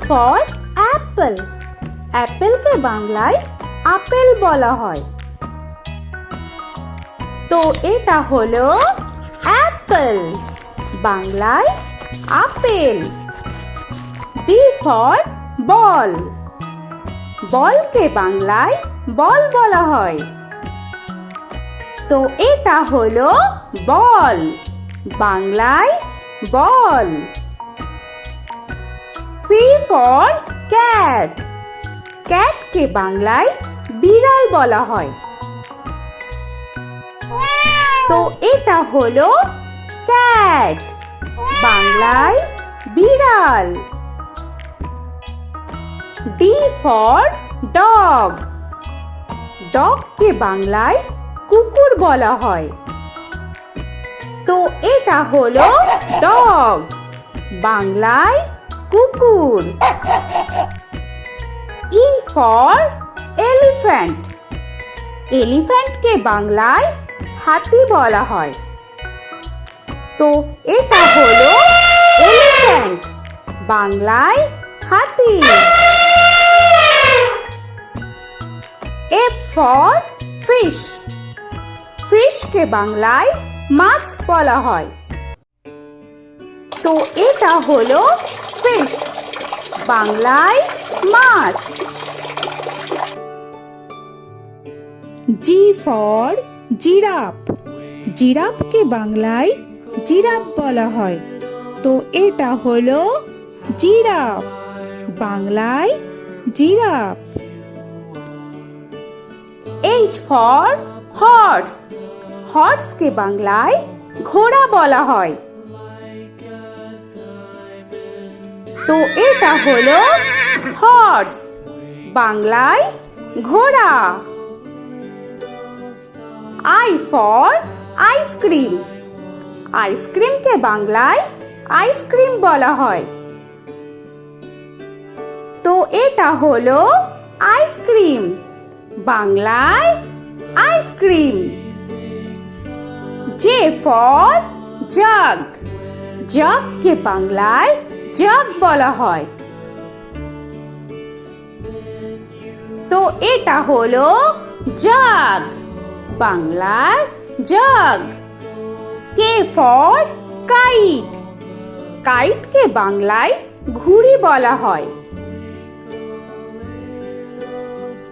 For Apple. অ্যাপেলকে বাংলায় apple বলা হয়। তো এটা হলো অ্যাপল, বাংলায় আপেল। B for ball. বলকে বাংলায় বল বলা হয়। তো এটা হলো বল, বাংলায় বল। C for cat. ক্যাটকে বাংলায় বিড়াল বলা হয়। তো এটা হলো ক্যাট, বাংলায় বিড়াল। D for dog. ডগকে বাংলায় কুকুর বলা হয়। তো এটা হলো ডগ, বাংলায় কুকুর। E for elephant. এলিফ্যান্টকে বাংলায় হাতি বলা হয়। তো এটা হলো এলিফ্যান্ট, বাংলায় হাতি। F for fish. ফিশকে বাংলায় মাছ বলা হয়। তো এটা হলো ফিশ, বাংলায় মাছ। G for giraffe. জিরাফকে বাংলায় জিরাফ বলা হয়। তো এটা হলো জিরাফ, বাংলায় জিরাফ। H for horse. হর্সকে বাংলায় ঘোড়া বলা হয়। তো এটা হলো হর্স, বাংলায় ঘোড়া। I for ice cream. আইসক্রিমকে বাংলায় আইসক্রিম বলা হয়। তো এটা হলো আইসক্রিম, বাংলায় আইসক্রিম। J for jug. জাগকে বাংলায় জাগ বলা হয়। তো এটা হলো জাগ, বাংলায় জাগ। K for kite. কাইটকে বাংলায় ঘুড়ি বলা হয়।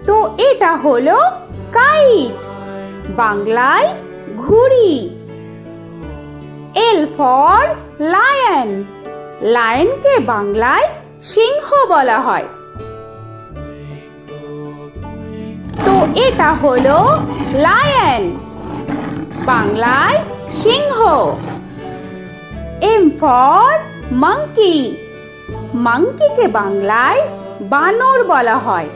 তো এটা হলো কাইট, বাংলায় ঘুড়ি। L for lion. লায়নকে বাংলায় সিংহ বলা হয়। তো এটা হলো লায়ন, বাংলায় সিংহ। M for monkey. মাঙ্কিকে বাংলায় বানর বলা হয়।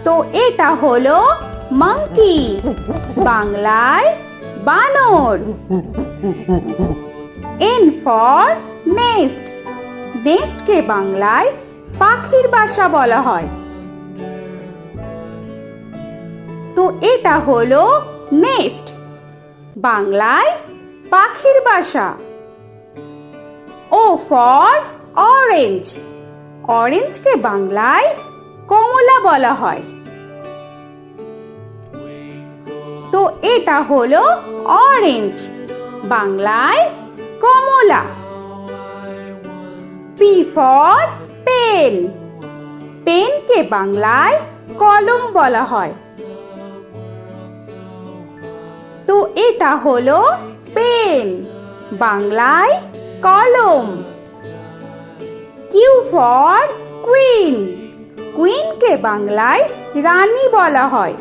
তো এটা হলো মাঙ্কি, বাংলায় বানর। N for nest. নেস্টকে বাংলায় পাখির বাসা বলা হয়। তো এটা হলো নেস্ট, বাংলায় পাখির বাসা। O for orange. অরেঞ্জকে বাংলায় কমলা বলা হয়। তো এটা হলো অরেঞ্জ, বাংলায় কমলা। P for pen. পেনকে বাংলায় কলম বলা হয়। তো এটা হলো পেন, বাংলায় কলম। Q for queen. কুইনকে বাংলায় রানী বলা হয়।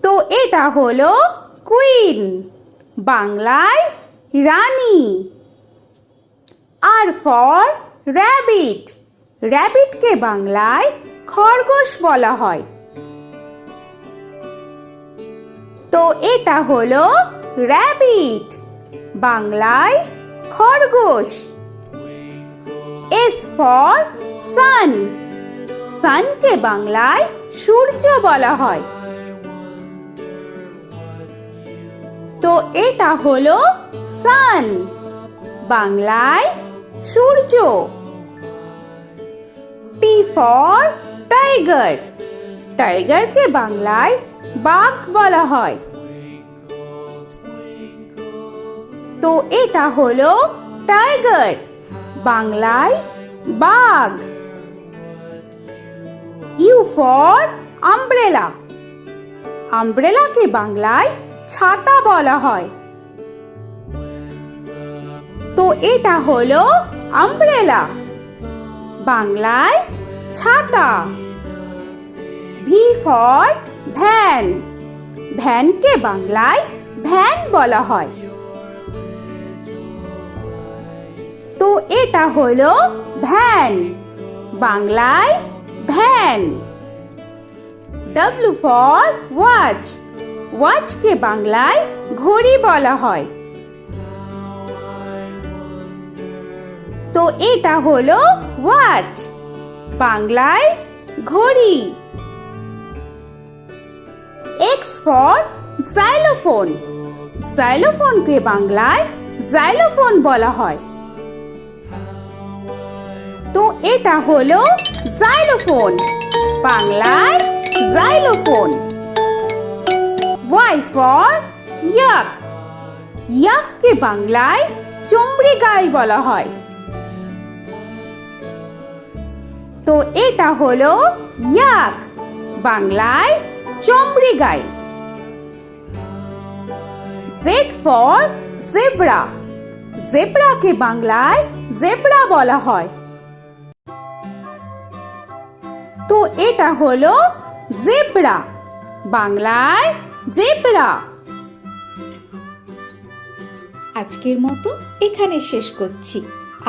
তো এটা হলো কুইন, বাংলায় রানী। আর ফর র‍্যাবিট। র‍্যাবিটকে বাংলায় খরগোশ বলা হয়। তো এটা হলো র‍্যাবিট, বাংলায় খরগোশ। S for sun. সানকে বাংলায় সূর্য বলা হয়। তো এটা হলো সান, বাংলায় সূর্য। টি ফর টাইগার, টাইগারকে বাংলায় বাঘ বলা হয়। তো এটা হলো টাইগার, বাংলায় বাঘ। ইউ ফর আমব্রেলা, আমব্রেলাকে বাংলায় ছাতা বলা হয়। তো এটা হলো আমব্রেলা, বাংলায় ছাতা। ভি ফর ভ্যান, ভ্যানকে বাংলায় ভ্যান বলা হয়। তো এটা হলো ভ্যান, বাংলায় ভ্যান। ডব্লিউ ফর ওয়াচ, ওয়াচকে বাংলায় ঘড়ি বলা হয়। তো এটা হলো ওয়াচ, বাংলায় ঘড়ি। এক্স ফর জাইলোফোন, জাইলোফোনকে বাংলায় জাইলোফোন বলা হয়। তো এটা হলো জাইলোফোন, বাংলায় জাইলোফোন। ওয়াই ফর ইয়াক, ইয়াককে বাংলায় চমড়ি গাই বলা হয়। তো এটা হলো ইয়াক, বাংলায় চমড়ি গাই। জেড ফর জেব্রা, জেব্রাকে বাংলায় জেব্রা বলা হয়। তো এটা হলো জেব্রা, বাংলায় জেব্রা। আজকের মতো এখানে শেষ করছি,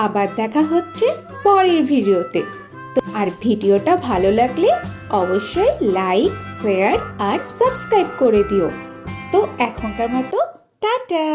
আবার দেখা হচ্ছে পরের ভিডিওতে। তো আর ভিডিওটা ভালো লাগলে অবশ্যই লাইক, শেয়ার আর সাবস্ক্রাইব করে দিও। তো এখনকার মতো টাটা।